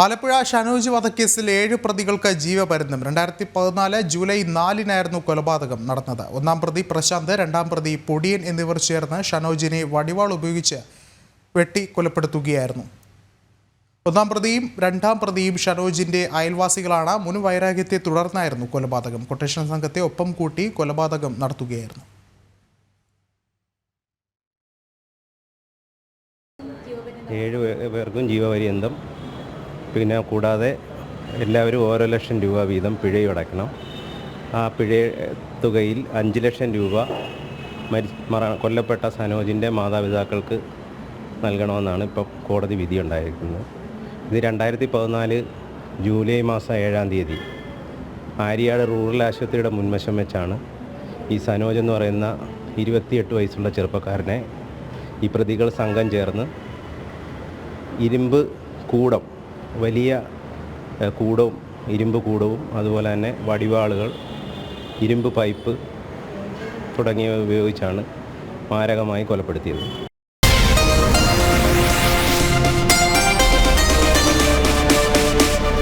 ആലപ്പുഴ ഷനോജ് വധക്കേസിൽ 7 പ്രതികൾക്ക് ജീവപര്യന്തം. 2014 ജൂലൈ 4-നായിരുന്നു കൊലപാതകം നടന്നത്. ഒന്നാം പ്രതി പ്രശാന്ത്, രണ്ടാം പ്രതി പൊടിയൻ എന്നിവർ ചേർന്ന് ഷനോജിനെ വടിവാൾ ഉപയോഗിച്ച് വെട്ടി കൊലപ്പെടുത്തുകയായിരുന്നു. ഒന്നാം പ്രതിയും രണ്ടാം പ്രതിയും ഷനോജിന്റെ അയൽവാസികളാണ്. മുൻ വൈരാഗ്യത്തെ തുടർന്നായിരുന്നു കൊലപാതകം. കൊട്ടേഷൻ സംഘത്തെ ഒപ്പം കൂട്ടി കൊലപാതകം നടത്തുകയായിരുന്നു. ഏഴ് പേർക്കും ജീവപര്യന്തം. പിന്നെ കൂടാതെ എല്ലാവരും ഓരോ ലക്ഷം രൂപ വീതം പിഴയും അടയ്ക്കണം. ആ പിഴ തുകയിൽ 5 ലക്ഷം രൂപ കൊല്ലപ്പെട്ട സനോജിൻ്റെ മാതാപിതാക്കൾക്ക് നൽകണമെന്നാണ് ഇപ്പോൾ കോടതി വിധി ഉണ്ടായിരിക്കുന്നത്. ഇത് 2014 ജൂലൈ മാസം 7-ാം തീയതി ആര്യാട് റൂറൽ ആശുപത്രിയുടെ മുൻവശം വെച്ചാണ് ഈ സനോജ് എന്ന് പറയുന്ന 28 വയസ്സുള്ള ചെറുപ്പക്കാരനെ ഈ പ്രതികൾ സംഘം ചേർന്ന് ഇരുമ്പ് കൂടം, വലിയ കൂടവും ഇരുമ്പ് കൂടവും അതുപോലെ തന്നെ വടിവാളുകൾ, ഇരുമ്പ് പൈപ്പ് തുടങ്ങിയവ ഉപയോഗിച്ചാണ് മാരകമായി കൊലപ്പെടുത്തിയത്.